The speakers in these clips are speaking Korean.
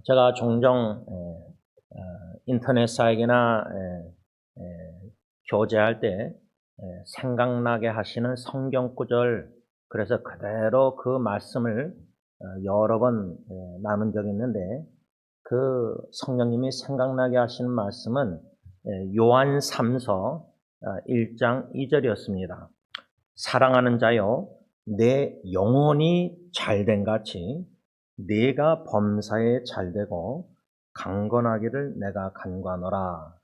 제가 종종 인터넷 사역이나 교제할 때 생각나게 하시는 성경 구절, 그래서 그대로 그 말씀을 여러 번 나눈 적이 있는데, 그 성령님이 생각나게 하시는 말씀은 요한 3서 1장 2절이었습니다. 사랑하는 자여, 내 영혼이 잘된 같이 네가 범사에 잘되고 강건하기를 내가 간구하노라.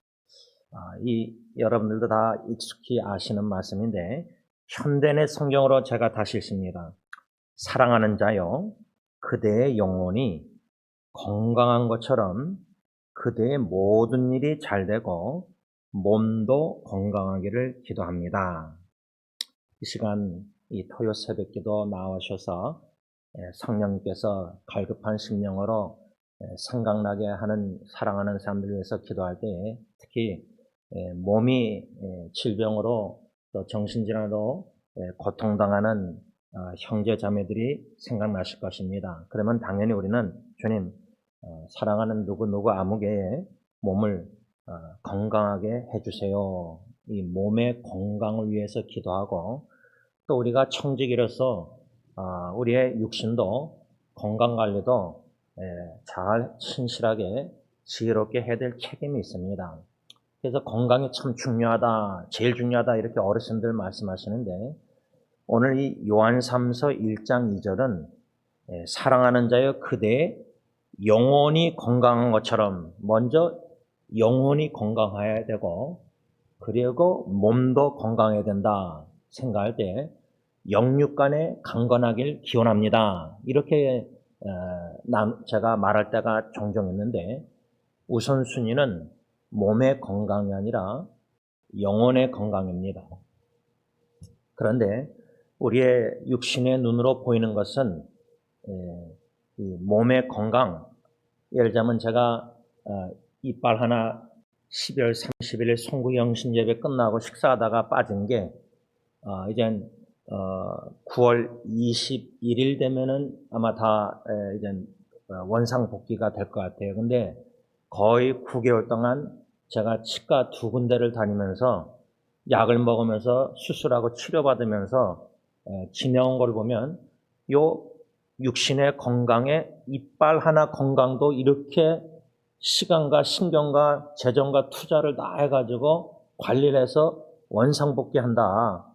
여러분들도 다 익숙히 아시는 말씀인데, 현대의 성경으로 제가 다시 읽습니다. 사랑하는 자여, 그대의 영혼이 건강한 것처럼 그대의 모든 일이 잘되고 몸도 건강하기를 기도합니다. 이 시간 이 토요 새벽기도 나오셔서 성령님께서 갈급한 심령으로 생각나게 하는 사랑하는 사람들을 위해서 기도할 때, 특히 몸이 질병으로 또 정신질환으로 고통당하는 형제 자매들이 생각나실 것입니다. 그러면 당연히 우리는 주님, 사랑하는 누구 아무개의 몸을 건강하게 해주세요. 이 몸의 건강을 위해서 기도하고, 또 우리가 청지기로서 우리의 육신도 건강관리도 잘 신실하게 지혜롭게 해야 될 책임이 있습니다. 그래서 건강이 참 중요하다, 제일 중요하다, 이렇게 어르신들 말씀하시는데, 오늘 이 요한 3서 1장 2절은 사랑하는 자여, 그대의 영혼이 건강한 것처럼 먼저 영혼이 건강해야 되고, 그리고 몸도 건강해야 된다 생각할 때 영육간에 강건하길 기원합니다. 이렇게 제가 말할 때가 종종 있는데, 우선순위는 몸의 건강이 아니라 영혼의 건강입니다. 그런데 우리의 육신의 눈으로 보이는 것은 이 몸의 건강, 예를 들자면 제가 이빨 하나 12월 30일 송구영신 예배 끝나고 식사하다가 빠진 게 이젠 9월 21일 되면은 아마 다 이젠 원상복귀가 될 것 같아요. 근데 거의 9개월 동안 제가 치과 2군데를 다니면서 약을 먹으면서 수술하고 치료받으면서 지내온 걸 보면, 요 육신의 건강에 이빨 하나 건강도 이렇게 시간과 신경과 재정과 투자를 다 해가지고 관리를 해서 원상복귀한다.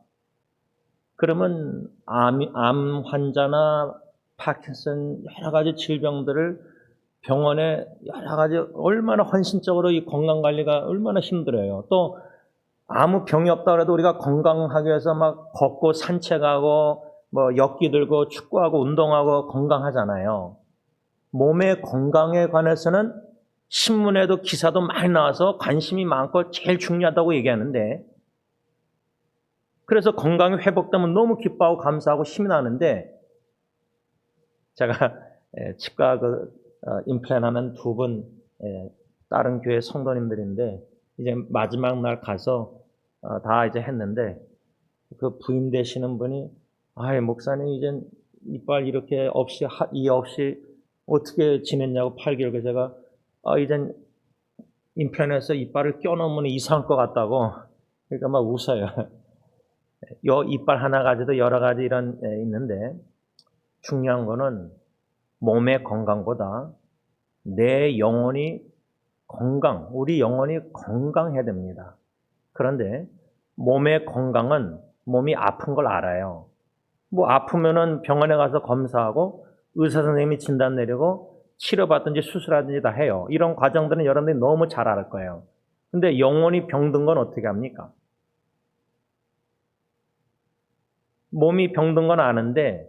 그러면 암 환자나 파킨슨 여러 가지 질병들을 병원에 여러 가지 얼마나 헌신적으로 이 건강관리가 얼마나 힘들어요. 또 아무 병이 없다 그래도 우리가 건강하기 위해서 막 걷고 산책하고 뭐 역기 들고 축구하고 운동하고 건강하잖아요. 몸의 건강에 관해서는 신문에도 기사도 많이 나와서 관심이 많고 제일 중요하다고 얘기하는데, 그래서 건강이 회복되면 너무 기뻐하고 감사하고 힘이 나는데, 제가 치과 임플란트 하는 2분 다른 교회 성도님들인데, 이제 마지막 날 가서 다 이제 했는데, 그 부인 되시는 분이 목사님 이젠 이빨 이렇게 이 없이 어떻게 지냈냐고 8개월. 제가 이젠 임플란트에서 이빨을 껴넣으면 이상할 것 같다고, 그러니까 막 웃어요. 요 이빨 하나 가지도 여러 가지 이런 있는데, 중요한 거는 몸의 건강보다 내 영혼이 우리 영혼이 건강해야 됩니다. 그런데 몸의 건강은 몸이 아픈 걸 알아요. 뭐 아프면은 병원에 가서 검사하고 의사 선생님이 진단 내리고 치료받든지 수술하든지 다 해요. 이런 과정들은 여러분들이 너무 잘 알 거예요. 근데 영혼이 병든 건 어떻게 합니까? 몸이 병든 건 아는데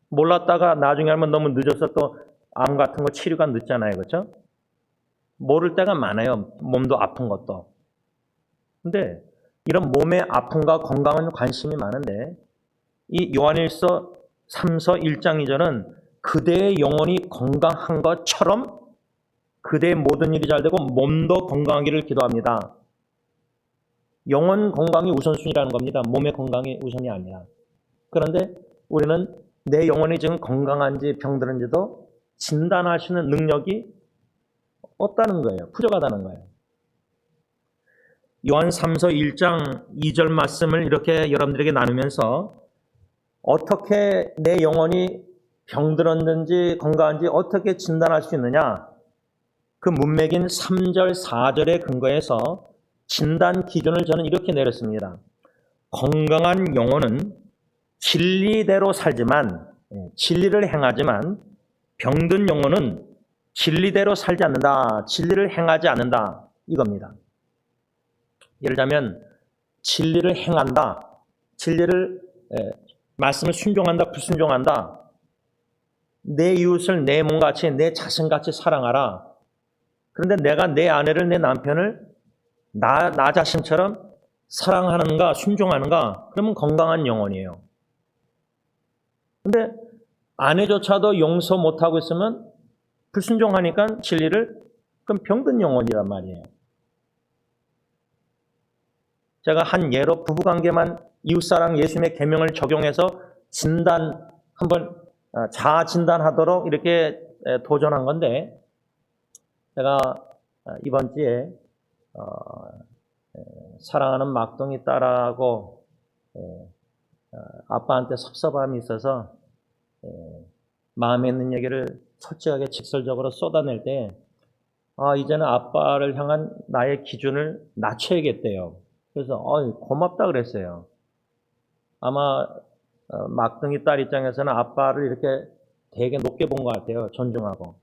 몰랐다가 나중에 알면 너무 늦어서 또 암 같은 거 치료가 늦잖아요. 그렇죠? 모를 때가 많아요. 몸도 아픈 것도. 근데 이런 몸의 아픔과 건강은 관심이 많은데, 이 요한일서 3서 1장 2절은 그대의 영혼이 건강한 것처럼 그대의 모든 일이 잘되고 몸도 건강하기를 기도합니다. 영혼 건강이 우선순위라는 겁니다. 몸의 건강이 우선이 아니라. 그런데 우리는 내 영혼이 지금 건강한지 병들은지도 진단하시는 능력이 없다는 거예요. 부족하다는 거예요. 요한 3서 1장 2절 말씀을 이렇게 여러분들에게 나누면서 어떻게 내 영혼이 병들었는지 건강한지 어떻게 진단할 수 있느냐, 그 문맥인 3절 4절에 근거해서 진단 기준을 저는 이렇게 내렸습니다. 건강한 영혼은 진리대로 살지만, 진리를 행하지만 병든 영혼은 진리대로 살지 않는다, 진리를 행하지 않는다, 이겁니다. 예를 들자면 진리를 행한다, 진리를 말씀을 순종한다, 불순종한다, 내 이웃을 내 몸같이 내 자신같이 사랑하라. 그런데 내가 내 아내를, 내 남편을 나 자신처럼 사랑하는가, 순종하는가, 그러면 건강한 영혼이에요. 근데 아내조차도 용서 못하고 있으면 불순종하니까 진리를, 그럼 병든 영혼이란 말이에요. 제가 한 예로 부부관계만 이웃사랑 예수님의 계명을 적용해서 진단, 한번 자아 진단하도록 이렇게 도전한 건데, 제가 이번 주에 사랑하는 막둥이 딸하고 아빠한테 섭섭함이 있어서 마음에 있는 얘기를 솔직하게 직설적으로 쏟아낼 때, 이제는 아빠를 향한 나의 기준을 낮춰야겠대요. 그래서 고맙다 그랬어요. 아마 막둥이 딸 입장에서는 아빠를 이렇게 되게 높게 본 것 같아요. 존중하고.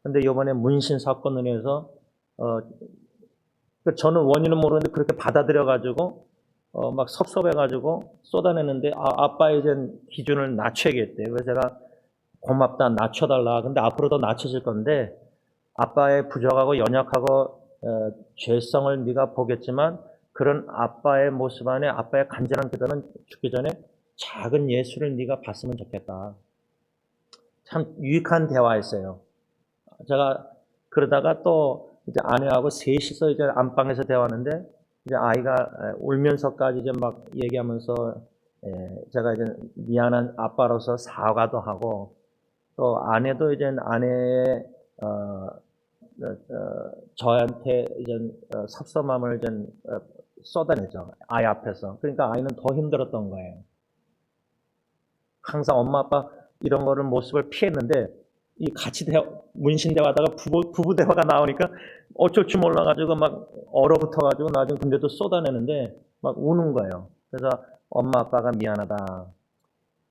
근데 이번에 문신 사건으로 인해서 저는 원인은 모르는데 그렇게 받아들여가지고 막 섭섭해가지고 쏟아내는데, 아빠의 이제 기준을 낮춰야겠대요. 그래서 제가 고맙다, 낮춰달라. 근데 앞으로 더 낮춰질 건데, 아빠의 부족하고 연약하고 죄성을 네가 보겠지만 그런 아빠의 모습 안에 아빠의 간절한 기도는 죽기 전에 작은 예수를 네가 봤으면 좋겠다. 참 유익한 대화였어요. 제가 그러다가 또 이제 아내하고 셋이서 이제 안방에서 대화하는데, 이제 아이가 울면서까지 이제 막 얘기하면서 제가 이제 미안한 아빠로서 사과도 하고, 또 아내도 이제 아내의 저한테 이제 섭섭함을 이제 쏟아내죠. 아이 앞에서. 그러니까 아이는 더 힘들었던 거예요. 항상 엄마 아빠 이런 거를 모습을 피했는데, 이 같이 문신 대화하다가 부부 대화가 나오니까 어쩔 줄 몰라가지고 막 얼어붙어가지고 나중에 근데도 쏟아내는데 막 우는 거예요. 그래서 엄마 아빠가 미안하다.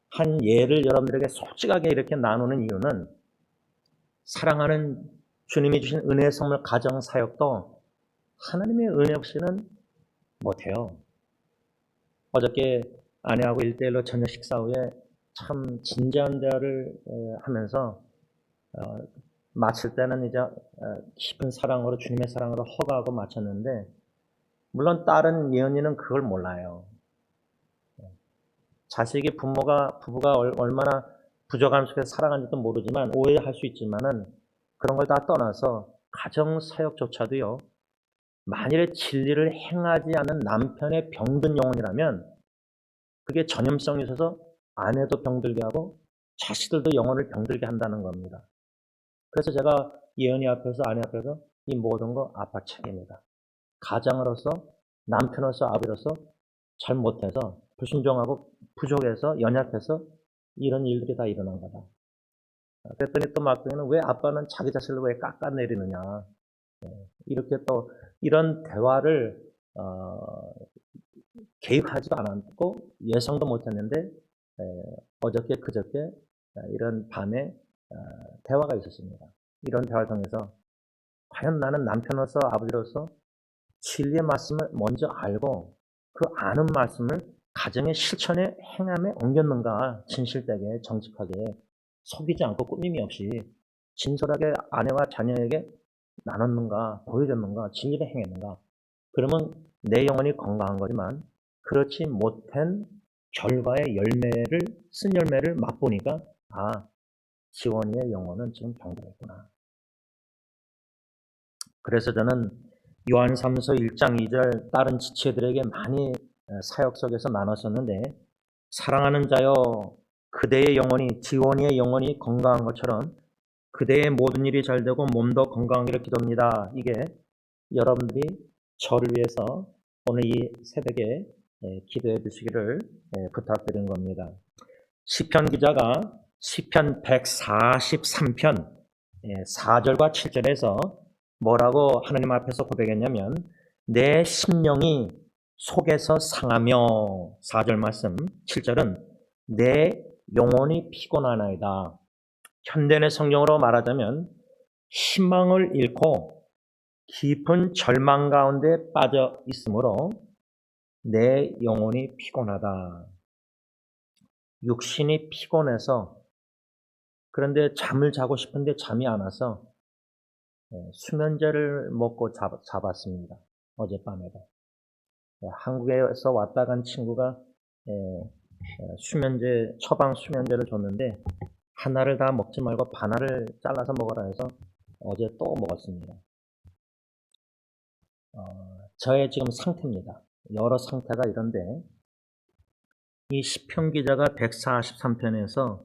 한 예를 여러분들에게 솔직하게 이렇게 나누는 이유는, 사랑하는 주님이 주신 은혜의 선물 가정 사역도 하나님의 은혜 없이는 못해요. 어저께 아내하고 1대1로 저녁 식사 후에 참 진지한 대화를 하면서 마칠 때는 이제 깊은 사랑으로, 주님의 사랑으로 허가하고 마쳤는데, 물론 딸은, 예언이는 그걸 몰라요. 자식이 부부가 얼마나 부족함 속에서 살아가는지도 모르지만, 오해할 수 있지만은 그런 걸 다 떠나서 가정 사역조차도요, 만일에 진리를 행하지 않은 남편의 병든 영혼이라면 그게 전염성이 있어서 아내도 병들게 하고 자식들도 영혼을 병들게 한다는 겁니다. 그래서 제가 예언이 앞에서, 아내 앞에서 이 모든 거 아빠 책임이다. 가장으로서, 남편으로서, 아버지로서 잘못해서, 불순종하고 부족해서, 연약해서 이런 일들이 다 일어난 거다. 그랬더니 또 막둥이는 왜 아빠는 자기 자식을 왜 깎아내리느냐. 이렇게 또 이런 대화를 계획하지도 않았고 예상도 못했는데, 어저께 그저께 이런 밤에 대화가 있었습니다. 이런 대화를 통해서 과연 나는 남편으로서, 아버지로서 진리의 말씀을 먼저 알고 그 아는 말씀을 가정의 실천에, 행함에 옮겼는가, 진실되게 정직하게 속이지 않고 꾸밈이 없이 진솔하게 아내와 자녀에게 나눴는가, 보여줬는가, 진리를 행했는가. 그러면 내 영혼이 건강한 거지만 그렇지 못한 결과의 열매를, 쓴 열매를 맛보니까 지원이의 영혼은 지금 병들었구나. 그래서 저는 요한 3서 1장 2절 다른 지체들에게 많이 사역 속에서 나눴었는데, 사랑하는 자여, 그대의 영혼이, 지원이의 영혼이 건강한 것처럼 그대의 모든 일이 잘 되고 몸도 건강하기를 기도합니다. 이게 여러분들이 저를 위해서 오늘 이 새벽에 기도해 주시기를 부탁드린 겁니다. 시편 기자가 시편 143편 4절과 7절에서 뭐라고 하나님 앞에서 고백했냐면 내 심령이 속에서 상하며 4절 말씀 7절은 내 영혼이 피곤하나이다. 현대의 성경으로 말하자면 희망을 잃고 깊은 절망 가운데 빠져 있으므로 내 영혼이 피곤하다. 육신이 피곤해서 그런데 잠을 자고 싶은데 잠이 안 와서 수면제를 먹고 잡았습니다. 어젯밤에도. 한국에서 왔다 간 친구가 수면제, 처방 수면제를 줬는데 하나를 다 먹지 말고 반알을 잘라서 먹어라 해서 어제 또 먹었습니다. 저의 지금 상태입니다. 여러 상태가 이런데 이 시편 기자가 143편에서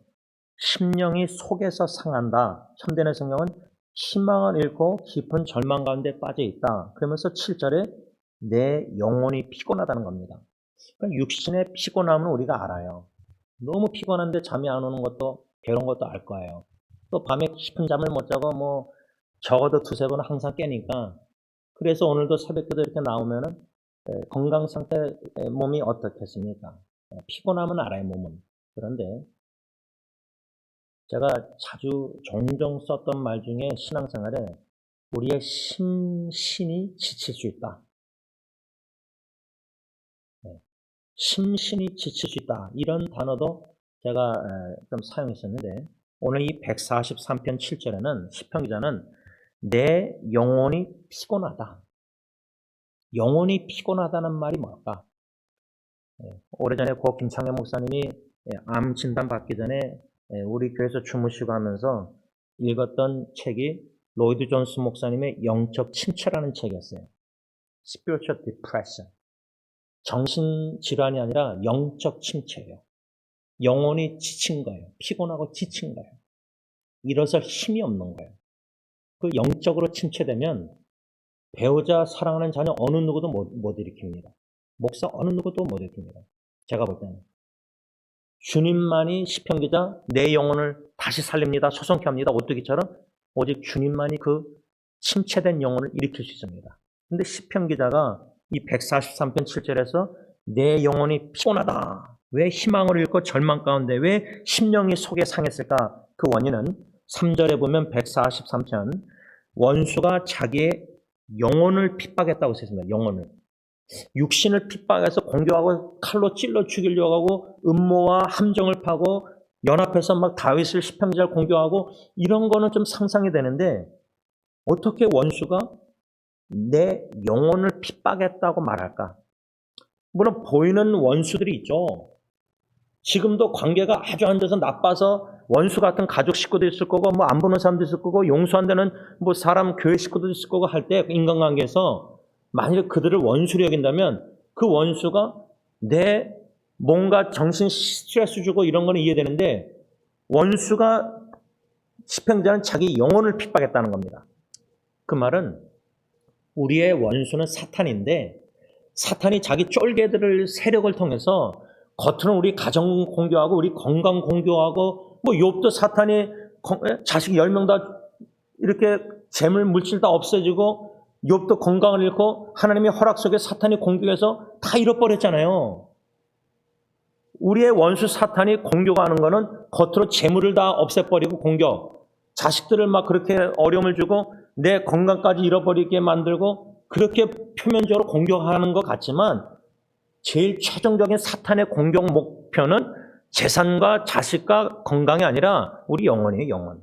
심령이 속에서 상한다. 현대의 성경은 희망을 잃고 깊은 절망 가운데 빠져 있다. 그러면서 7절에 내 영혼이 피곤하다는 겁니다. 그러니까 육신의 피곤함은 우리가 알아요. 너무 피곤한데 잠이 안 오는 것도 괴로운 것도 알 거예요. 또 밤에 깊은 잠을 못 자고 뭐 적어도 두세 번은 항상 깨니까 그래서 오늘도 새벽기도 이렇게 나오면은 건강 상태 몸이 어떻겠습니까? 피곤함은 알아요, 몸은. 그런데 제가 자주 종종 썼던 말 중에 신앙생활에 우리의 심신이 지칠 수 있다. 심신이 지칠 수 있다. 이런 단어도 제가 좀 사용했었는데 오늘 이 143편 7절에는 시편 기자는 내 영혼이 피곤하다. 영혼이 피곤하다는 말이 뭘까? 오래전에 고 김창현 목사님이 암 진단 받기 전에 우리 교회에서 주무시고 하면서 읽었던 책이 로이드 존스 목사님의 영적 침체라는 책이었어요. Spiritual Depression. 정신질환이 아니라 영적 침체예요. 영혼이 지친 거예요. 피곤하고 지친 거예요. 일어설 힘이 없는 거예요. 그 영적으로 침체되면 배우자, 사랑하는 자녀 어느 누구도 못 일으킵니다. 목사 어느 누구도 못 일으킵니다. 제가 볼 때는. 주님만이 시편 기자 내 영혼을 다시 살립니다. 소성케 합니다. 오뚜기처럼 오직 주님만이 그 침체된 영혼을 일으킬 수 있습니다. 근데 시편 기자가 이 143편 7절에서 내 영혼이 피곤하다. 왜 희망을 잃고 절망 가운데 왜 심령이 속에 상했을까? 그 원인은 3절에 보면 143편 원수가 자기의 영혼을 핍박했다고 쓰였습니다. 영혼을. 육신을 핍박해서 공격하고 칼로 찔러 죽이려고 하고 음모와 함정을 파고 연합해서 막 다윗을 시편 기자를 공격하고 이런 거는 좀 상상이 되는데 어떻게 원수가 내 영혼을 핍박했다고 말할까? 물론 보이는 원수들이 있죠. 지금도 관계가 아주 앉아서 나빠서 원수 같은 가족 식구도 있을 거고 뭐 안 보는 사람도 있을 거고 용서 안 되는 뭐 사람 교회 식구도 있을 거고 할 때 인간관계에서 만일 그들을 원수로 여긴다면 그 원수가 내 뭔가 정신 스트레스 주고 이런 거는 이해되는데 원수가 시편자는 자기 영혼을 핍박했다는 겁니다. 그 말은 우리의 원수는 사탄인데 사탄이 자기 쫄개들을 세력을 통해서 겉으로는 우리 가정 공격하고 우리 건강 공격하고 뭐 욥도 사탄이 자식 10명 다 이렇게 재물 물질 다 없어지고 욥도 건강을 잃고 하나님의 허락 속에 사탄이 공격해서 다 잃어버렸잖아요. 우리의 원수 사탄이 공격하는 거는 겉으로 재물을 다 없애버리고 공격, 자식들을 막 그렇게 어려움을 주고 내 건강까지 잃어버리게 만들고 그렇게 표면적으로 공격하는 것 같지만 제일 최종적인 사탄의 공격 목표는 재산과 자식과 건강이 아니라 우리 영혼이에요. 영혼.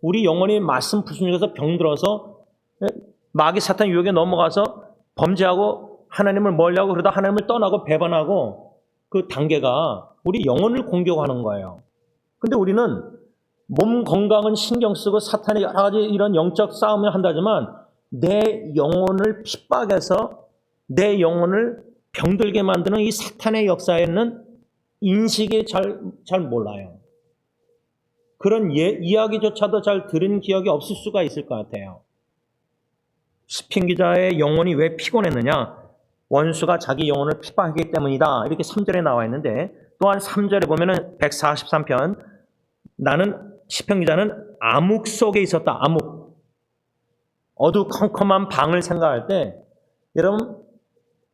우리 영혼이 말씀 불순종해서 병들어서 마귀 사탄 유혹에 넘어가서 범죄하고 하나님을 멀리하고 그러다 하나님을 떠나고 배반하고 그 단계가 우리 영혼을 공격하는 거예요. 근데 우리는 몸 건강은 신경 쓰고 사탄이 여러 가지 이런 영적 싸움을 한다지만 내 영혼을 핍박해서 내 영혼을 병들게 만드는 이 사탄의 역사에는 인식이 잘 몰라요. 그런 이야기조차도 잘 들은 기억이 없을 수가 있을 것 같아요. 시편 기자의 영혼이 왜 피곤했느냐? 원수가 자기 영혼을 핍박하기 때문이다. 이렇게 3절에 나와 있는데, 또한 3절에 보면은 143편, 나는, 시편 기자는 암흑 속에 있었다. 암흑. 어두컴컴한 방을 생각할 때, 여러분,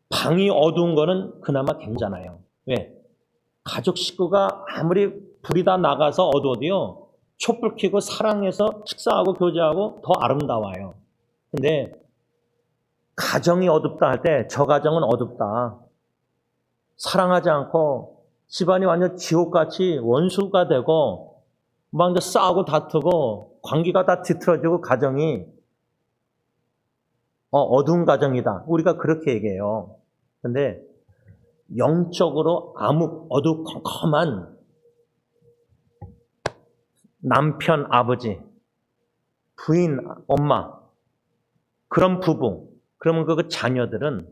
방이 어두운 거는 그나마 괜찮아요. 왜? 가족 식구가 아무리 불이 다 나가서 어두워도요, 촛불 켜고 사랑해서 식사하고 교제하고 더 아름다워요. 근데 가정이 어둡다 할 때 저 가정은 어둡다. 사랑하지 않고 집안이 완전 지옥같이 원수가 되고 막 이제 싸우고 다투고 관계가 다 뒤틀어지고 가정이 어두운 가정이다. 우리가 그렇게 얘기해요. 근데 영적으로 암흑, 어두컴컴한 남편, 아버지, 부인, 엄마, 그런 부부, 그러면 그 자녀들은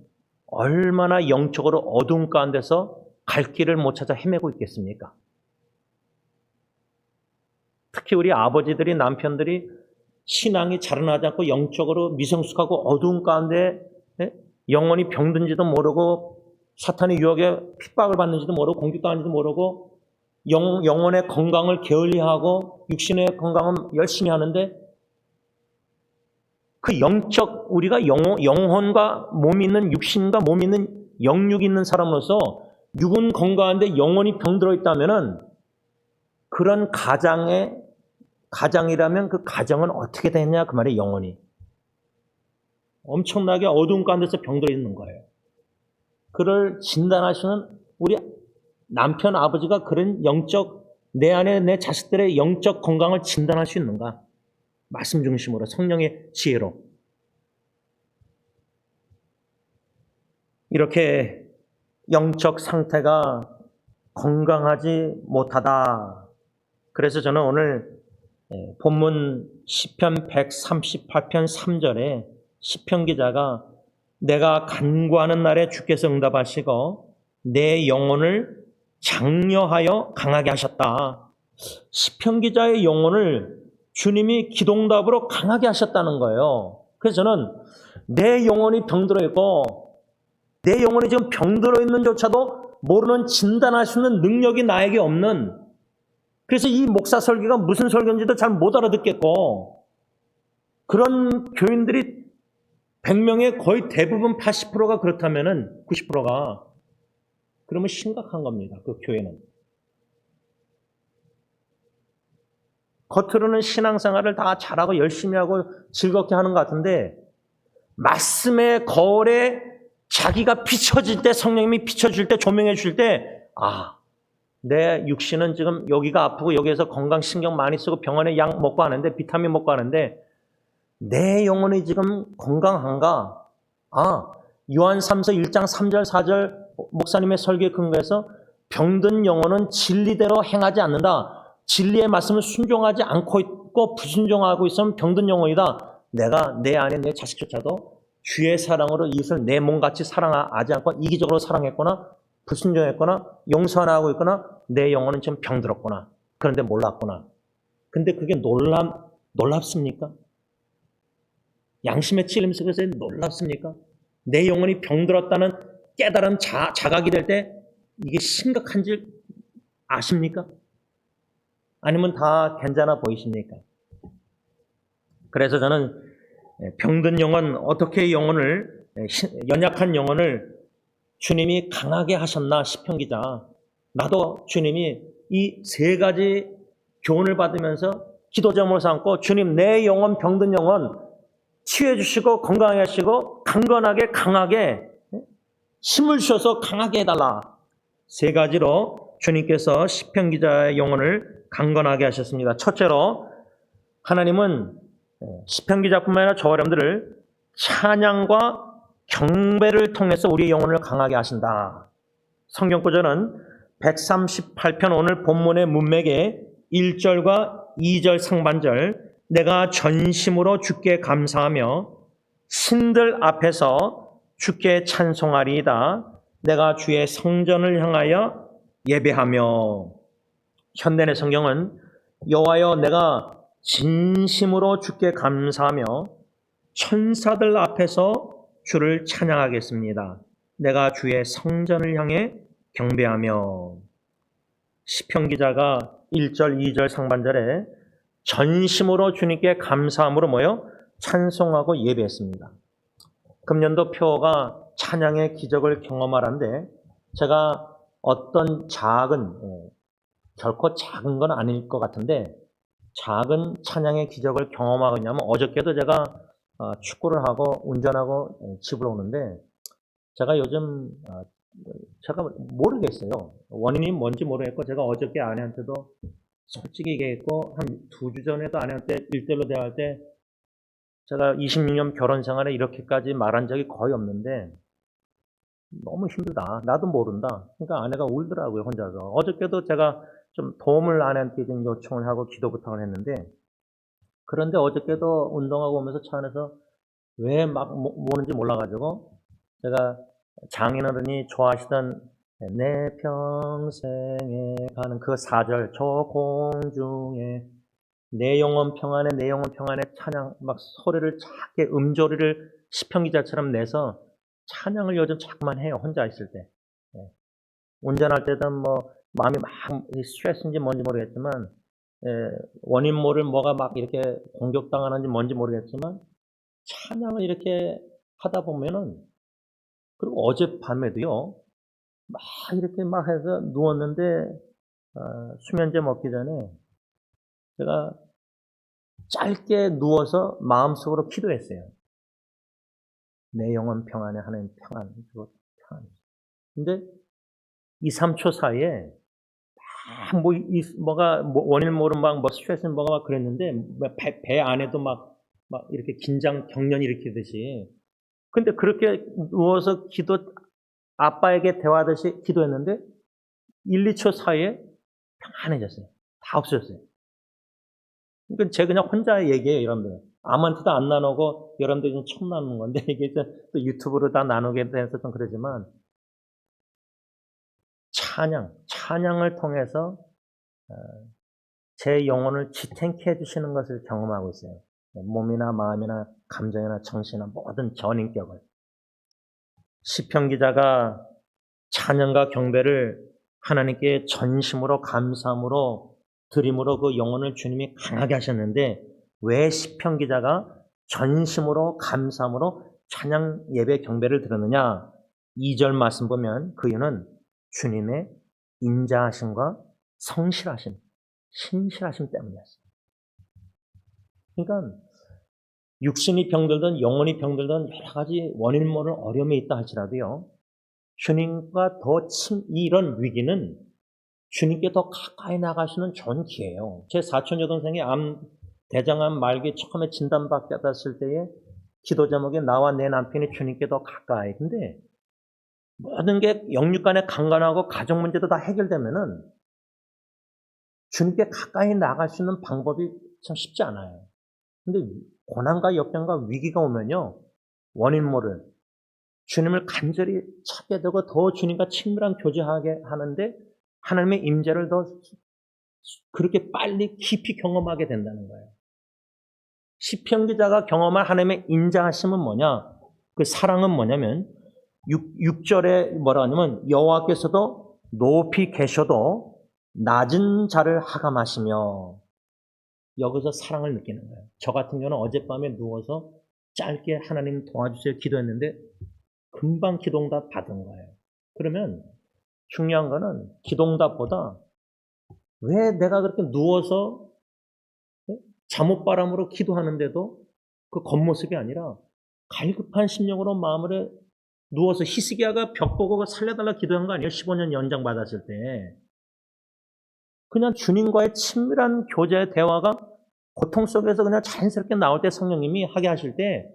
얼마나 영적으로 어두운 가운데서 갈 길을 못 찾아 헤매고 있겠습니까? 특히 우리 아버지들이, 남편들이 신앙이 자라나지 않고 영적으로 미성숙하고 어두운 가운데 영혼이 병든지도 모르고 사탄의 유혹에 핍박을 받는지도 모르고 공격당하는지도 모르고 영혼의 건강을 게을리하고 육신의 건강은 열심히 하는데 그 영적, 우리가 영혼과 몸이 있는, 육신과 몸이 있는 영육이 있는 사람으로서 육은 건강한데 영혼이 병들어 있다면은 그런 가장이라면 그 가정은 어떻게 되냐 그 말이에요. 영혼이 엄청나게 어두운 가운데서 병들어 있는 거예요. 그를 진단하시는 우리 남편, 아버지가 그런 영적, 내 안에 내 자식들의 영적 건강을 진단할 수 있는가? 말씀 중심으로, 성령의 지혜로. 이렇게 영적 상태가 건강하지 못하다. 그래서 저는 오늘 본문 시편 138편 3절에 시편 기자가 내가 간구하는 날에 주께서 응답하시고 내 영혼을 장려하여 강하게 하셨다. 시편 기자의 영혼을 주님이 기도응답으로 강하게 하셨다는 거예요. 그래서 저는 내 영혼이 병들어 있고 내 영혼이 지금 병들어 있는 조차도 모르는 진단할 수 있는 능력이 나에게 없는, 그래서 이 목사 설교가 무슨 설교인지도 잘 못 알아듣겠고, 그런 교인들이 100명의 거의 대부분 80%가 그렇다면은 90%가 그러면 심각한 겁니다. 그 교회는. 겉으로는 신앙생활을 다 잘하고 열심히 하고 즐겁게 하는 것 같은데 말씀의 거울에 자기가 비춰질 때, 성령님이 비춰줄 때, 조명해 줄 때, 내 육신은 지금 여기가 아프고 여기에서 건강 신경 많이 쓰고 병원에 약 먹고 하는데, 비타민 먹고 하는데 내 영혼이 지금 건강한가? 요한삼서 1장 3절 4절 목사님의 설교에 근거해서 병든 영혼은 진리대로 행하지 않는다. 진리의 말씀을 순종하지 않고 있고 불순종하고 있으면 병든 영혼이다. 내가 내 안에 내 자식조차도 주의 사랑으로 이웃을 내 몸같이 사랑하지 않고 이기적으로 사랑했거나 불순종했거나 용서 안 하고 있거나 내 영혼은 지금 병들었구나. 그런데 몰랐구나. 근데 그게 놀랍습니까? 양심의 찔림 속에서 놀랍습니까? 내 영혼이 병들었다는 깨달은 자각이 될 때 이게 심각한 줄 아십니까? 아니면 다 괜찮아 보이십니까? 그래서 저는 병든 영혼, 어떻게 영혼을, 연약한 영혼을 주님이 강하게 하셨나 시편 기자. 나도 주님이 이 세 가지 교훈을 받으면서 기도 제목을 삼고 주님 내 영혼, 병든 영혼 치유해 주시고 건강하게 하시고 강건하게 강하게 힘을 주셔서 강하게 해달라. 세 가지로 주님께서 시편 기자의 영혼을 강건하게 하셨습니다. 첫째로 하나님은 시편 기자뿐만 아니라 저 여러분들을 찬양과 경배를 통해서 우리의 영혼을 강하게 하신다. 성경 구절은 138편 오늘 본문의 문맥에 1절과 2절 상반절, 내가 전심으로 주께 감사하며 신들 앞에서 주께 찬송하리이다. 내가 주의 성전을 향하여 예배하며. 현대의 성경은 여호와여, 내가 진심으로 주께 감사하며 천사들 앞에서 주를 찬양하겠습니다. 내가 주의 성전을 향해 경배하며. 시편 기자가 1절, 2절 상반절에 전심으로 주님께 감사함으로 모여 찬송하고 예배했습니다. 금년도 표어가 찬양의 기적을 경험하라는데, 제가 어떤 결코 작은 건 아닐 것 같은데, 작은 찬양의 기적을 경험하겠냐면, 어저께도 제가 축구를 하고 운전하고 집으로 오는데, 제가 요즘 제가 모르겠어요. 원인이 뭔지 모르겠고, 제가 어저께 아내한테도 솔직히 얘기했고, 한 2주 전에도 아내한테 1대1로 대화할 때, 제가 26년 결혼 생활에 이렇게까지 말한 적이 거의 없는데 너무 힘들다. 나도 모른다. 그러니까 아내가 울더라고요, 혼자서. 어저께도 제가 좀 도움을 아내한테 좀 요청을 하고 기도 부탁을 했는데, 그런데 어저께도 운동하고 오면서 차 안에서 왜 막 우는지 몰라가지고, 제가 장인어른이 좋아하시던 내 평생에 가는 그 4절, 저 공중에 내 영혼 평안에 내 영혼 평안에 찬양, 막 소리를 작게 음조리를 시편 기자처럼 내서 찬양을 요즘 자꾸만 해요, 혼자 있을 때. 운전할 때든 뭐 마음이 막 스트레스인지 뭔지 모르겠지만, 원인 모를 뭐가 막 이렇게 공격당하는지 뭔지 모르겠지만 찬양을 이렇게 하다 보면은, 그리고 어젯밤에도요 막 이렇게 막 해서 누웠는데 수면제 먹기 전에 제가 짧게 누워서 마음속으로 기도했어요. 내 영혼 평안에 하나님 평안. 근데 2, 3초 사이에 뭐가 원인 모르는 막 스트레스 뭐가 막 그랬는데, 배 안에도 막 이렇게 긴장 경련 일으키듯이. 근데 그렇게 누워서 아빠에게 대화하듯이 기도했는데 1, 2초 사이에 평안해졌어요. 다 없어졌어요. 그러니까 제가 그냥 혼자 얘기해요, 여러분들. 아무한테도 안 나누고 여러분들이 좀 처음 나누는 건데, 이게 또 유튜브로 다 나누게 돼서 좀 그러지만, 찬양을 통해서 제 영혼을 지탱케 해주시는 것을 경험하고 있어요. 몸이나 마음이나 감정이나 정신이나 모든 전인격을. 시편 기자가 찬양과 경배를 하나님께 전심으로 감사함으로 드림으로 그 영혼을 주님이 강하게 하셨는데, 왜 시편 기자가 전심으로 감사함으로 찬양 예배 경배를 드렸느냐? 2절 말씀 보면 그 이유는 주님의 인자하심과 성실하심, 신실하심 때문이었어요. 그러니까 육신이 병들든 영혼이 병들든 여러 가지 원인 모를 어려움이 있다 할지라도요, 주님과 이런 위기는 주님께 더 가까이 나가시는 좋은 기회예요. 제 사촌 여동생이 대장암 말기 처음에 진단받았을 때에 기도 제목에 나와 내 남편이 주님께 더 가까이. 근데 모든 게 영육간에 강간하고 가정 문제도 다 해결되면은 주님께 가까이 나갈 수 있는 방법이 참 쉽지 않아요. 근데 고난과 역경과 위기가 오면요, 원인 모를 주님을 간절히 찾게 되고 더 주님과 친밀한 교제하게 하는데 하나님의 임재를 더 그렇게 빨리 깊이 경험하게 된다는 거예요. 시편 기자가 경험한 하나님의 인자하심은 뭐냐? 그 사랑은 뭐냐면 6절에 뭐라 하냐면 여호와께서도 높이 계셔도 낮은 자를 하감하시며, 여기서 사랑을 느끼는 거예요. 저 같은 경우는 어젯밤에 누워서 짧게 하나님 도와주세요 기도했는데 금방 기도응답 받은 거예요. 그러면 중요한 거는 기도응답보다 왜 내가 그렇게 누워서 잠옷바람으로 기도하는데도 그 겉모습이 아니라 갈급한 심령으로 마음을 누워서 히스기야가 벽 보고 살려달라 기도한 거 아니에요? 15년 연장 받았을 때. 그냥 주님과의 친밀한 교제의 대화가 고통 속에서 그냥 자연스럽게 나올 때 성령님이 하게 하실 때,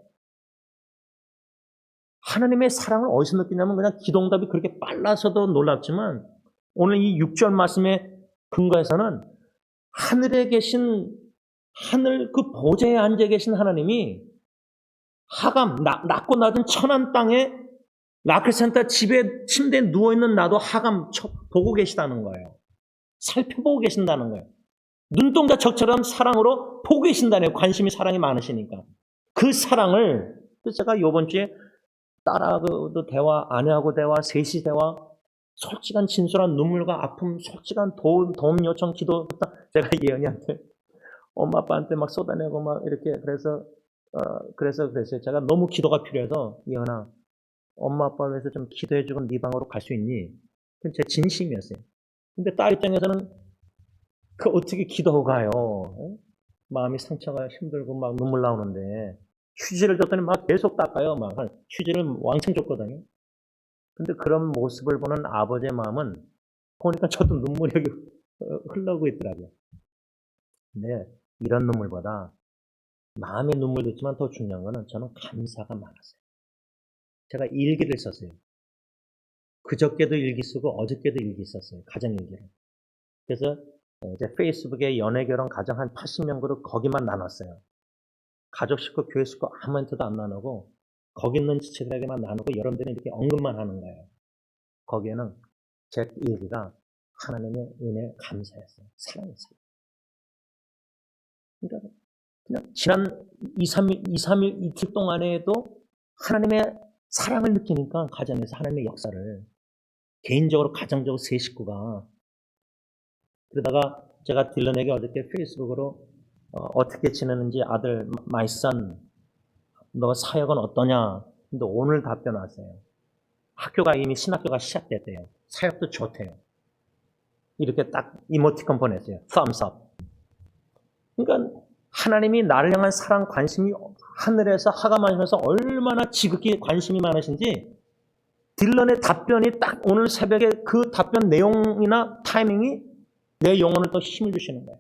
하나님의 사랑을 어디서 느끼냐면 그냥 기도응답이 그렇게 빨라서도 놀랍지만, 오늘 이 6절 말씀의 근거에서는 하늘에 계신 하늘 그 보좌에 앉아 계신 하나님이 낮고 낮은 천한 땅에 라크센터 집에 침대에 누워있는 나도 하감 보고 계시다는 거예요. 살펴보고 계신다는 거예요. 눈동자적처럼 사랑으로 보고 계신다네요. 관심이 사랑이 많으시니까. 그 사랑을 제가 이번 주에 딸하고도 대화, 아내하고 대화, 셋이 대화, 솔직한 진솔한 눈물과 아픔, 솔직한 도움 요청 기도 제가 예언이한테 엄마 아빠한테 막 쏟아내고 막 이렇게 그래서 그랬어요. 제가 너무 기도가 필요해서 예언아 엄마 아빠를 위해서 좀 기도해주고 네 방으로 갈 수 있니? 그건 제 진심이었어요. 근데 딸 입장에서는 그 어떻게 기도하고 가요? 마음이 상처가 힘들고 막 눈물 나오는데 휴지를 줬더니 막 계속 닦아요. 막 휴지를 왕창 줬거든요. 근데 그런 모습을 보는 아버지의 마음은 보니까 저도 눈물이 흘러오고 있더라고요. 근데 이런 눈물보다 마음의 눈물도 있지만 더 중요한 거는 저는 감사가 많았어요. 제가 일기를 썼어요. 그저께도 일기 쓰고 어저께도 일기 썼어요. 가정 일기를. 그래서 이제 페이스북에 연애 결혼 가정 한 80명 그룹 거기만 나눴어요. 가족 식구, 교회 식구 아무한테도 안 나누고 거기 있는 지체들에게만 나누고 여러분들이 이렇게 언급만 하는 거예요. 거기에는 제 일기가 하나님의 은혜에 감사했어요. 사랑했어요. 그러니까 그냥 지난 2, 3일 이틀 동안에도 하나님의 사랑을 느끼니까 가정에서 하나님의 역사를 개인적으로 가정적으로 세 식구가 그러다가 제가 딜런에게 어저께 페이스북으로 어떻게 지내는지 아들 my son 너 사역은 어떠냐? 근데 오늘 답변 왔어요. 학교가 이미 신학교가 시작됐대요. 사역도 좋대요. 이렇게 딱 이모티콘 보냈어요. thumbs up. 그러니까 하나님이 나를 향한 사랑, 관심이 하늘에서 하감하시면서 얼마나 지극히 관심이 많으신지 딜런의 답변이 딱 오늘 새벽에 그 답변 내용이나 타이밍이 내 영혼을 더 힘을 주시는 거예요.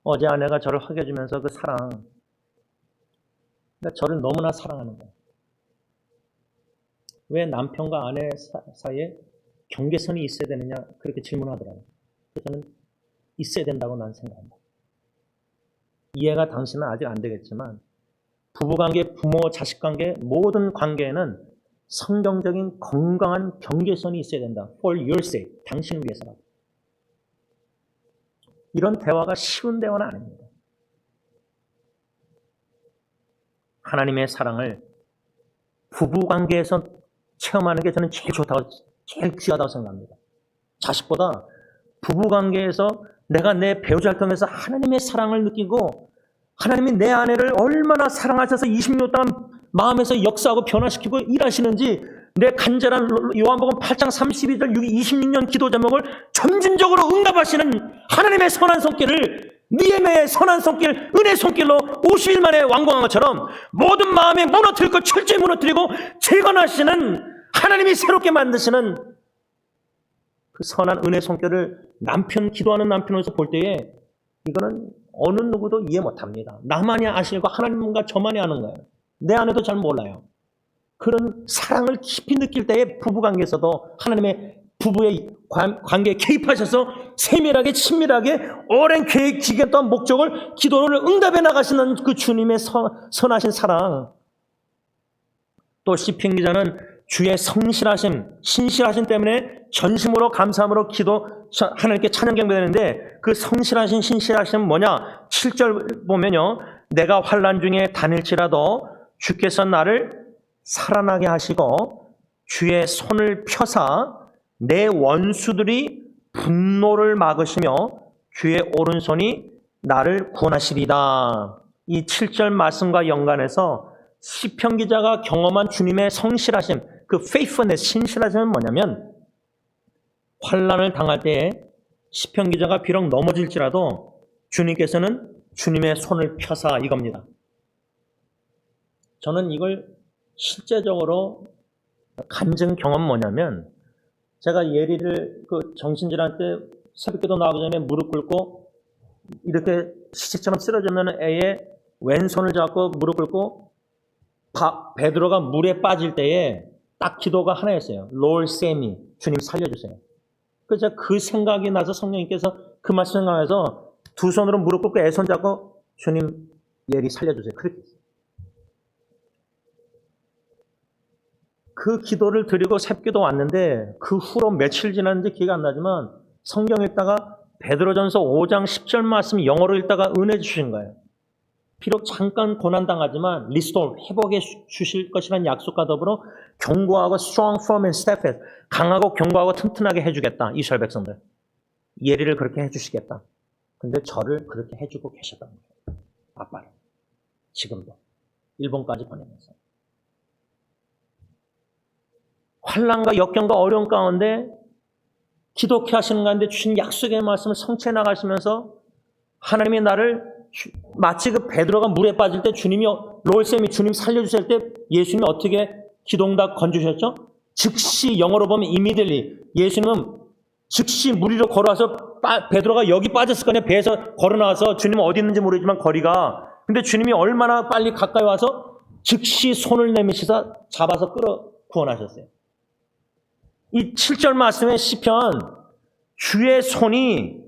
어제 아내가 저를 허겨주면서 그 사랑, 그러니까 저를 너무나 사랑하는 거예요. 왜 남편과 아내 사이에 경계선이 있어야 되느냐 그렇게 질문하더라고요. 저는 있어야 된다고 난 생각합니다. 이해가 당신은 아직 안 되겠지만 부부관계, 부모, 자식관계 모든 관계에는 성경적인 건강한 경계선이 있어야 된다. For your sake, 당신을 위해서라도. 이런 대화가 쉬운 대화는 아닙니다. 하나님의 사랑을 부부관계에서 체험하는 게 저는 제일 좋다고, 제일 귀하다고 생각합니다. 자식보다 부부관계에서 내가 내 배우자를 통해서 하나님의 사랑을 느끼고 하나님이 내 아내를 얼마나 사랑하셔서 20년 동안 마음에서 역사하고 변화시키고 일하시는지 내 간절한 요한복음 8장 32절 26년 기도 제목을 점진적으로 응답하시는 하나님의 선한 손길을 니에메의 선한 손길, 은혜 손길로 50일 만에 완공한 것처럼 모든 마음에 무너뜨릴 것 철저히 무너뜨리고 재건하시는 하나님이 새롭게 만드시는 그 선한 은혜 손길을 기도하는 남편으로서 볼 때에 이거는 어느 누구도 이해 못합니다. 나만이 아시고 하나님과 저만이 아는 거예요. 내 아내도 잘 몰라요. 그런 사랑을 깊이 느낄 때에 부부관계에서도 하나님의 부부의 관계에 개입하셔서 세밀하게 친밀하게 오랜 계획, 기간 또한 목적을 기도를 응답해 나가시는 그 주님의 선하신 사랑. 또 시편 기자는 주의 성실하심, 신실하심 때문에 전심으로 감사함으로 하나님께 찬양 경배되는데 그 성실하신 신실하심은 뭐냐? 7절 보면요. 내가 환난 중에 다닐지라도 주께서 나를 살아나게 하시고 주의 손을 펴사 내 원수들이 분노를 막으시며 주의 오른손이 나를 구원하시리다. 이 7절 말씀과 연관해서 시편 기자가 경험한 주님의 성실하심, 그 faithfulness, 신실하심은 뭐냐면 환난을 당할 때에 시편 기자가 비록 넘어질지라도 주님께서는 주님의 손을 펴사 이겁니다. 저는 이걸 실제적으로 간증 경험 뭐냐면 제가 예리를 그 정신질환 때 새벽기도 나오기 전에 무릎 꿇고 이렇게 시체처럼 쓰러지면 애의 왼손을 잡고 무릎 꿇고 베드로가 물에 빠질 때에 딱 기도가 하나였어요. Lord save me. 주님 살려주세요. 그래서 제가 그 생각이 나서 성령님께서 그 말씀 생각해서 두 손으로 무릎 꿇고 애 손 잡고 주님 예리 살려주세요. 그렇게 했어요. 그 기도를 드리고 새벽기도 왔는데 그 후로 며칠 지났는지 기회가 안 나지만 성경 읽다가 베드로전서 5장 10절 말씀 영어로 읽다가 은혜 주신 거예요. 비록 잠깐 고난당하지만 리스토어, 회복해 주실 것이라는 약속과 더불어 견고하고 strong, firm and steadfast, 강하고 견고하고 튼튼하게 해주겠다. 이스라엘 백성들. 예리를 그렇게 해주시겠다. 근데 저를 그렇게 해주고 계셨다는 거예요. 아빠를. 지금도. 일본까지 보내면서. 환난과 역경과 어려움 가운데 기독해 하시는 가운데 주신 약속의 말씀을 성취해 나가시면서 하나님이 나를 마치 그 베드로가 물에 빠질 때 주님이 롤쌤이 주님 살려주실 때 예수님이 어떻게 기동다 건져주셨죠? 즉시 영어로 보면 immediately 예수님은 즉시 물 위로 걸어와서 베드로가 여기 빠졌을 거냐 배에서 걸어 나와서 주님은 어디 있는지 모르지만 거리가 근데 주님이 얼마나 빨리 가까이 와서 즉시 손을 내미시사 잡아서 끌어 구원하셨어요. 이 7절 말씀의 시편 주의 손이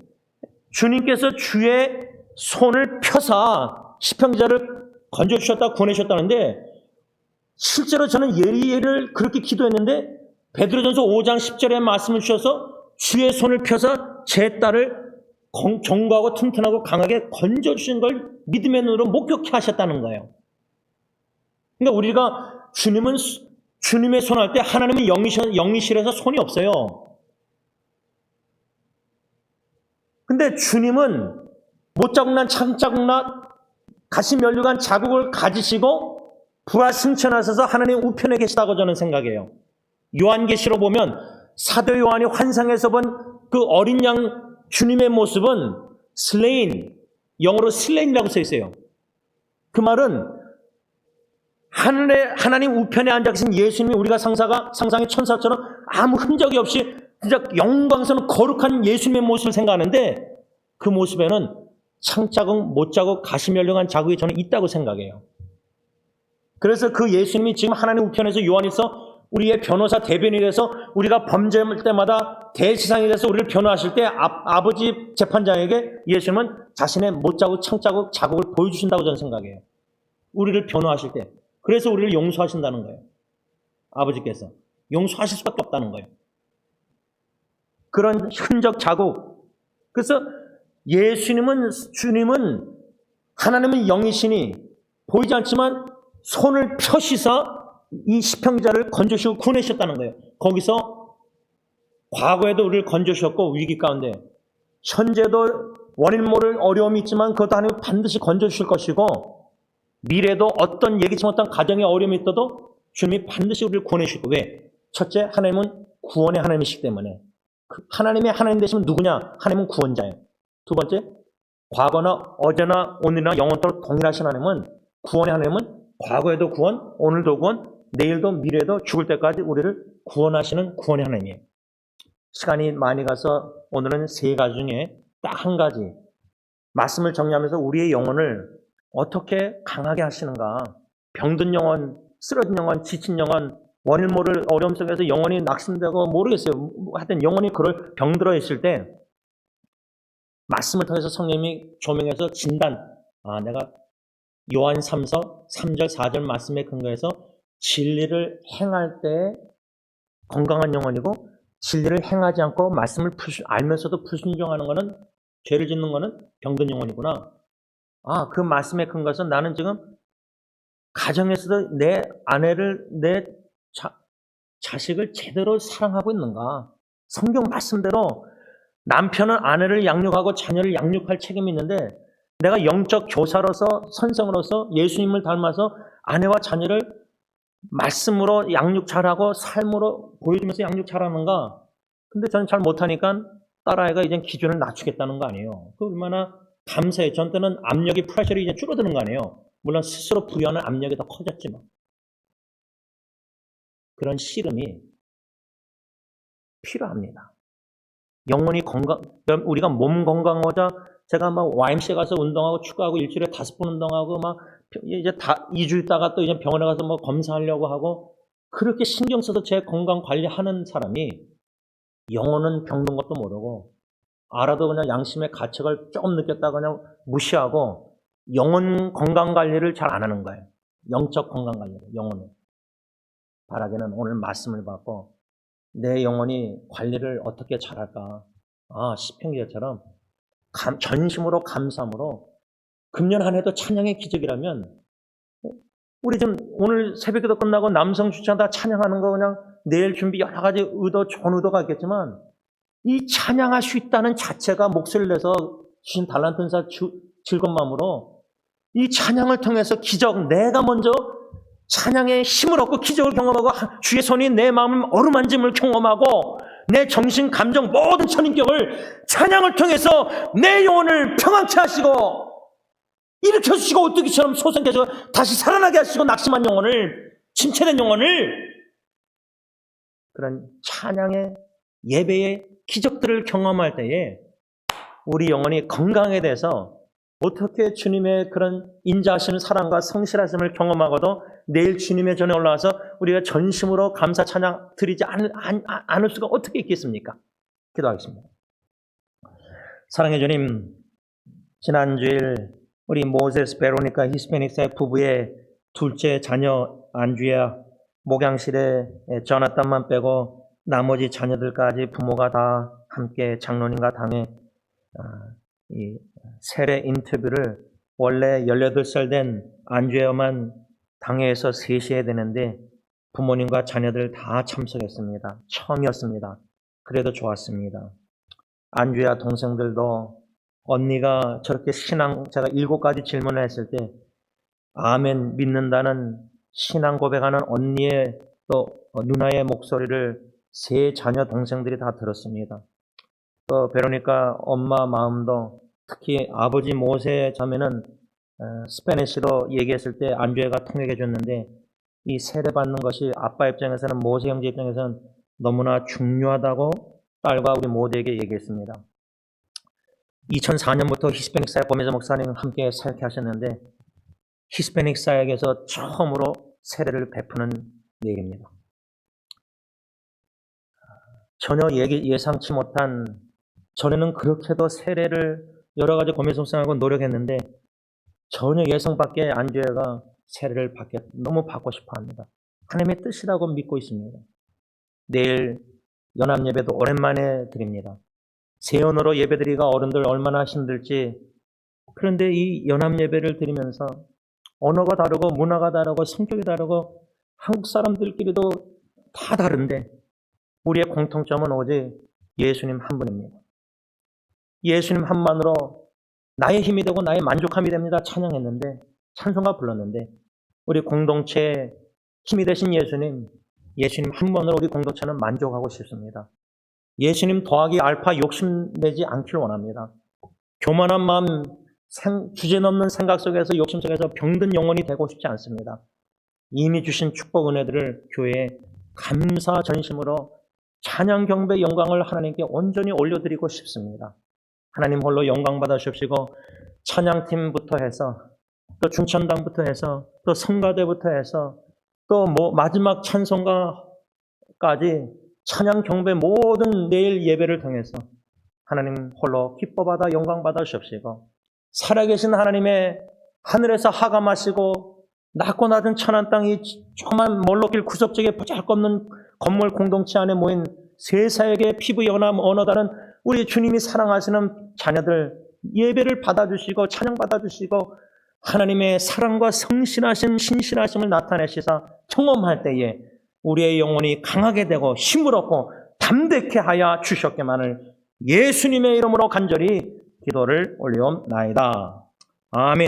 주님께서 주의 손을 펴사 시편 기자를 건져주셨다 구원해주셨다는데 실제로 저는 예리를 그렇게 기도했는데 베드로전서 5장 10절에 말씀을 주셔서 주의 손을 펴서 제 딸을 견고하고 튼튼하고 강하게 건져주신 걸 믿음의 눈으로 목격해 하셨다는 거예요. 그러니까 우리가 주님의 손 할 때 하나님은 영이시라서 손이 없어요. 근데 주님은 못자국난 창자국난 가시면류관 자국을 가지시고 부활승천하셔서 하나님 우편에 계시다고 저는 생각해요. 요한계시로 보면 사도 요한이 환상에서 본 그 어린 양 주님의 모습은 slain, 영어로 slain이라고 써 있어요. 그 말은 하나님 우편에 앉아 계신 예수님이 우리가 상상의 천사처럼 아무 흔적이 없이 진짜 영광스러운 거룩한 예수님의 모습을 생각하는데 그 모습에는 창자국, 못자국, 가시면류관 자국이 저는 있다고 생각해요. 그래서 그 예수님이 지금 하나님 우편에서 요한에서 우리의 변호사 대변인이 돼서 우리가 범죄할 때마다 대지상이 돼서 우리를 변호하실 때 아버지 재판장에게 예수님은 자신의 못자국, 창자국, 자국을 보여주신다고 저는 생각해요. 우리를 변호하실 때. 그래서 우리를 용서하신다는 거예요. 아버지께서. 용서하실 수밖에 없다는 거예요. 그런 흔적, 자국. 그래서 주님은 하나님은 영이시니 보이지 않지만 손을 펴시사 이 시편기자를 건져주시고 구원하셨다는 거예요. 거기서 과거에도 우리를 건져주셨고 위기 가운데 현재도 원인 모를 어려움이 있지만 그것도 하나님은 반드시 건져주실 것이고 미래도 어떤 예기치 못한 가정의 어려움이 있어도 주님이 반드시 우리를 구원해주시고 왜? 첫째, 하나님은 구원의 하나님이시기 때문에 하나님의 하나님 되시면 누구냐? 하나님은 구원자예요. 두 번째, 과거나 어제나 오늘이나 영원토록 동일하신 하나님은 구원의 하나님은 과거에도 구원, 오늘도 구원, 내일도 미래도 죽을 때까지 우리를 구원하시는 구원의 하나님이에요. 시간이 많이 가서 오늘은 세 가지 중에 딱 한 가지 말씀을 정리하면서 우리의 영혼을 어떻게 강하게 하시는가. 병든 영혼, 쓰러진 영혼, 지친 영혼, 원인 모를 어려움 속에서 영혼이 낙심되고 모르겠어요. 하여튼 영혼이 그럴 병들어 있을 때 말씀을 통해서 성령님이 조명해서 진단, 내가 요한 3서 3절 4절 말씀에 근거해서 진리를 행할 때 건강한 영혼이고 진리를 행하지 않고 말씀을 알면서도 불순종하는 것은 죄를 짓는 것은 병든 영혼이구나. 그 말씀에 근거해서 나는 지금 가정에서도 내 아내를 내 자식을 제대로 사랑하고 있는가. 성경 말씀대로 남편은 아내를 양육하고 자녀를 양육할 책임이 있는데 내가 영적 교사로서 선생으로서 예수님을 닮아서 아내와 자녀를 말씀으로 양육 잘하고 삶으로 보여주면서 양육 잘하는가? 근데 저는 잘 못하니까 딸아이가 이제 기준을 낮추겠다는 거 아니에요. 그 얼마나 감사해요. 전 때는 압력이 프레셔리 이제 줄어드는 거 아니에요. 물론 스스로 부여하는 압력이 더 커졌지만 그런 씨름이 필요합니다. 영혼이 건강, 우리가 몸 건강하자 제가 막 YMCA 가서 운동하고 축구하고 일주일에 5번 운동하고 막 이제 2주 있다가 또 이제 병원에 가서 뭐 검사하려고 하고 그렇게 신경 써서 제 건강 관리하는 사람이 영혼은 병든 것도 모르고 알아도 그냥 양심의 가책을 조금 느꼈다 그냥 무시하고 영혼 건강 관리를 잘 안 하는 거예요. 영적 건강 관리를, 영혼을. 바라기는 오늘 말씀을 받고 내 영혼이 관리를 어떻게 잘할까. 시편 기자처럼 전심으로 감사함으로 금년 한 해도 찬양의 기적이라면 우리 지금 오늘 새벽기도 끝나고 남성 주찬 다 찬양하는 거 그냥 내일 준비 여러 가지 의도 좋은 의도가 있겠지만 이 찬양할 수 있다는 자체가 목소리를 내서 주신 달란트 은사 즐거운 마음으로 이 찬양을 통해서 기적 내가 먼저 찬양의 힘을 얻고 기적을 경험하고 주의 손이 내 마음을 어루만짐을 경험하고 내 정신, 감정, 모든 천인격을 찬양을 통해서 내 영혼을 평안케 하시고 일으켜주시고 오뚜기처럼 솟아게 하시고 다시 살아나게 하시고 낙심한 영혼을, 침체된 영혼을 그런 찬양의 예배의 기적들을 경험할 때에 우리 영혼이 건강에 대해서 어떻게 주님의 그런 인자하시는 사랑과 성실하심을 경험하고도 내일 주님의 전에 올라와서 우리가 전심으로 감사 찬양 드리지 않을 수가 어떻게 있겠습니까? 기도하겠습니다. 사랑의 주님, 지난주일 우리 모세스 베로니카 히스패닉사의 부부의 둘째 자녀 안주야 목양실에 조나단만 빼고 나머지 자녀들까지 부모가 다 함께 장로님과 당에 이 세례 인터뷰를 원래 18살 된 안주야만 당회에서 3시 해야 되는데 부모님과 자녀들 다 참석했습니다. 처음이었습니다. 그래도 좋았습니다. 안주야 동생들도 언니가 저렇게 제가 7가지 질문을 했을 때 아멘 믿는다는 신앙 고백하는 언니의 또 누나의 목소리를 3 자녀 동생들이 다 들었습니다. 또 베로니카 엄마 마음도 특히 아버지 모세 자매는 스페니쉬로 얘기했을 때 안주혜가 통역해 줬는데 이 세례받는 것이 아빠 입장에서는 모세 형제 입장에서는 너무나 중요하다고 딸과 우리 모두에게 얘기했습니다. 2004년부터 히스패닉 사역 고메자 목사님 함께 사역해 하셨는데 히스패닉 사역에서 처음으로 세례를 베푸는 내일입니다. 전혀 예상치 못한 전에는 그렇게도 세례를 여러 가지 고메자 목사님하고 노력했는데 전혀 예상 밖의 안주혜가 세례를 너무 받고 싶어 합니다. 하나님의 뜻이라고 믿고 있습니다. 내일 연합예배도 오랜만에 드립니다. 세언어로 예배드리기가 어른들 얼마나 힘들지. 그런데 이 연합예배를 드리면서 언어가 다르고 문화가 다르고 성격이 다르고 한국 사람들끼리도 다 다른데 우리의 공통점은 오직 예수님 한 분입니다. 예수님 한만으로 나의 힘이 되고 나의 만족함이 됩니다. 찬양했는데 찬송가 불렀는데 우리 공동체의 힘이 되신 예수님 한 번으로 우리 공동체는 만족하고 싶습니다. 예수님 더하기 알파 욕심내지 않기를 원합니다. 교만한 마음, 주제넘는 생각 속에서 욕심 속에서 병든 영혼이 되고 싶지 않습니다. 이미 주신 축복 은혜들을 교회에 감사 전심으로 찬양 경배 영광을 하나님께 온전히 올려드리고 싶습니다. 하나님 홀로 영광 받으십시고 찬양팀부터 해서 또 중천당부터 해서 또 성가대부터 해서 또 마지막 찬송가까지 찬양 경배 모든 내일 예배를 통해서 하나님 홀로 기뻐받아 영광 받으십시고 살아계신 하나님의 하늘에서 하감하시고 낮고 낮은 천한 땅이 조그만 멀로길 구석지게 보잘것없는 건물 공동체 안에 모인 세사에게 피부 연함 언어 다른 우리 주님이 사랑하시는 자녀들 예배를 받아주시고 찬양 받아주시고 하나님의 사랑과 성실하심 신실하심을 나타내시사 경험할 때에 우리의 영혼이 강하게 되고 힘을 얻고 담대케 하여 주셨기만을 예수님의 이름으로 간절히 기도를 올려옵나이다. 아멘.